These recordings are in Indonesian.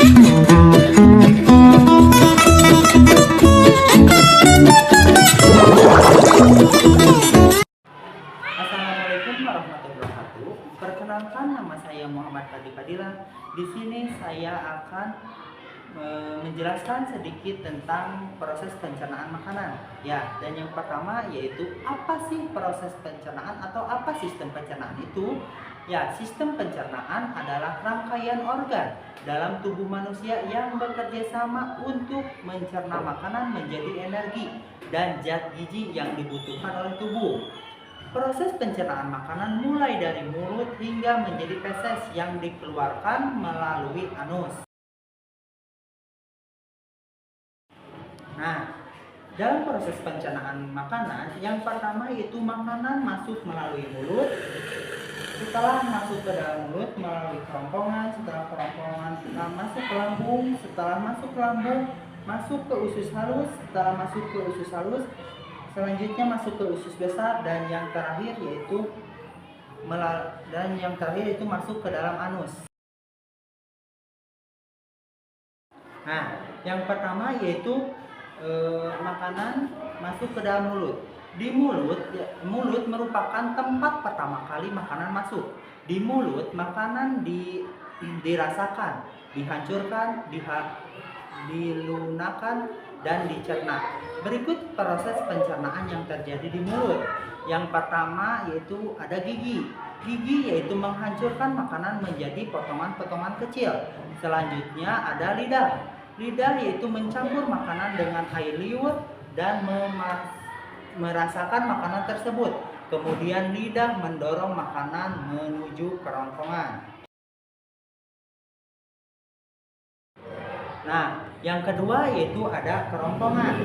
Assalamualaikum warahmatullahi wabarakatuh. Perkenalkan, nama saya Muhammad Fadli Fadilah. Di sini saya akan menjelaskan sedikit tentang proses pencernaan makanan. Ya, dan yang pertama yaitu apa sih proses pencernaan atau apa sistem pencernaan itu? Ya, sistem pencernaan adalah rangkaian organ dalam tubuh manusia yang bekerja sama untuk mencerna makanan menjadi energi dan zat gizi yang dibutuhkan oleh tubuh. Proses pencernaan makanan mulai dari mulut hingga menjadi feses yang dikeluarkan melalui anus. Nah, dalam proses pencernaan makanan, yang pertama yaitu makanan masuk melalui mulut. Setelah masuk ke dalam mulut melalui kerongkongan, setelah kerongkongan masuk ke lambung, setelah masuk ke lambung masuk ke usus halus, setelah masuk ke usus halus selanjutnya masuk ke usus besar, dan yang terakhir yaitu masuk ke dalam anus. Nah, yang pertama yaitu makanan masuk ke dalam mulut. Di mulut merupakan tempat pertama kali makanan masuk. Di mulut makanan dirasakan, dihancurkan, dilunakkan, dan dicerna. Berikut proses pencernaan yang terjadi di mulut. Yang pertama yaitu ada gigi. Gigi yaitu menghancurkan makanan menjadi potongan-potongan kecil. Selanjutnya ada lidah. Lidah yaitu mencampur makanan dengan air liur dan merasakan makanan tersebut. Kemudian lidah mendorong makanan menuju kerongkongan. Nah, yang kedua yaitu ada kerongkongan.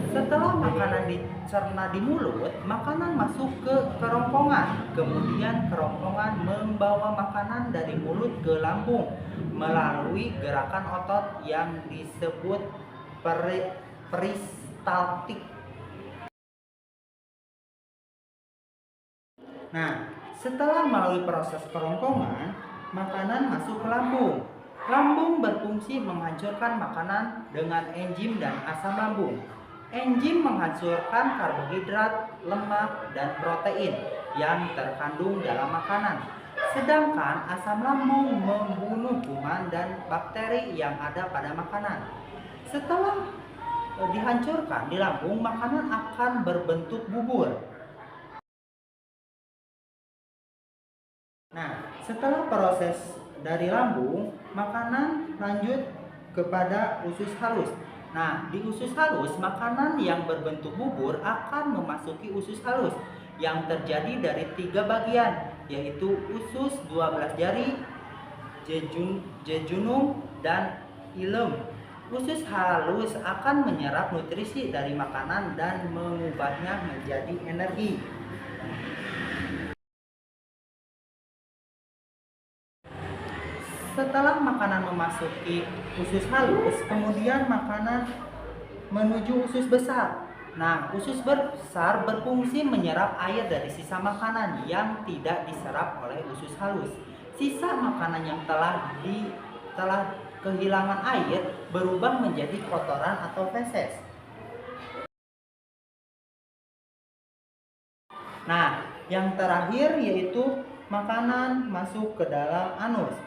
Setelah makanan dicerna di mulut, makanan masuk ke kerongkongan. Kemudian kerongkongan membawa makanan dari mulut ke lambung melalui gerakan otot yang disebut peristaltik. Nah, setelah melalui proses kerongkongan, makanan masuk ke lambung. Lambung berfungsi menghancurkan makanan dengan enzim dan asam lambung. Enzim menghancurkan karbohidrat, lemak, dan protein yang terkandung dalam makanan. Sedangkan asam lambung membunuh kuman dan bakteri yang ada pada makanan. Setelah dihancurkan di lambung, makanan akan berbentuk bubur. Nah, setelah proses dari lambung, makanan lanjut kepada usus halus. Nah, di usus halus, makanan yang berbentuk bubur akan memasuki usus halus yang terjadi dari 3 bagian, yaitu usus 12 jari, jejunum, dan ilem. Usus halus akan menyerap nutrisi dari makanan dan mengubahnya menjadi energi. Setelah makanan memasuki usus halus, kemudian makanan menuju usus besar. Nah, usus besar berfungsi menyerap air dari sisa makanan yang tidak diserap oleh usus halus. Sisa makanan yang telah kehilangan air berubah menjadi kotoran atau feses. Nah, yang terakhir yaitu makanan masuk ke dalam anus.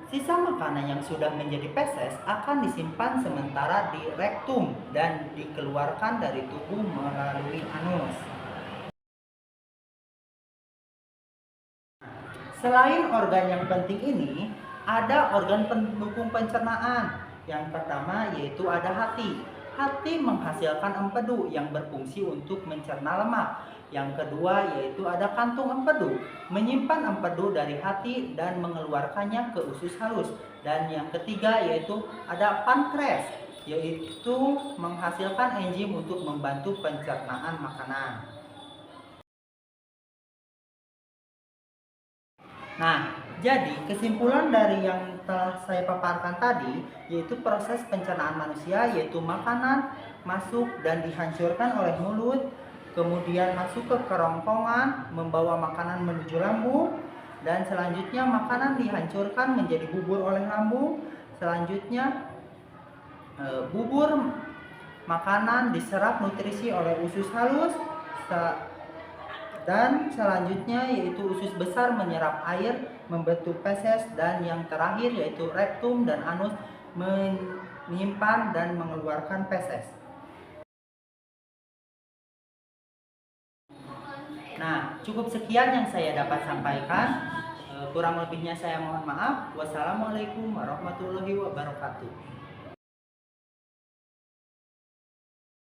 Sisa makanan yang sudah menjadi feses akan disimpan sementara di rektum dan dikeluarkan dari tubuh melalui anus. Selain organ yang penting ini, ada organ pendukung pencernaan. Yang pertama yaitu ada hati. Hati menghasilkan empedu yang berfungsi untuk mencerna lemak. Yang kedua yaitu ada kantung empedu, menyimpan empedu dari hati dan mengeluarkannya ke usus halus. Dan yang ketiga yaitu ada pankreas, yaitu menghasilkan enzim untuk membantu pencernaan makanan. Nah, jadi kesimpulan dari yang telah saya paparkan tadi yaitu proses pencernaan manusia, yaitu makanan masuk dan dihancurkan oleh mulut, kemudian masuk ke kerongkongan membawa makanan menuju lambung, dan selanjutnya makanan dihancurkan menjadi bubur oleh lambung, Selanjutnya bubur makanan diserap nutrisi oleh usus halus, dan selanjutnya yaitu usus besar menyerap air, membentuk feses, dan yang terakhir yaitu rektum dan anus menyimpan dan mengeluarkan feses. Nah, cukup sekian yang saya dapat sampaikan. Kurang lebihnya saya mohon maaf. Wassalamualaikum warahmatullahi wabarakatuh.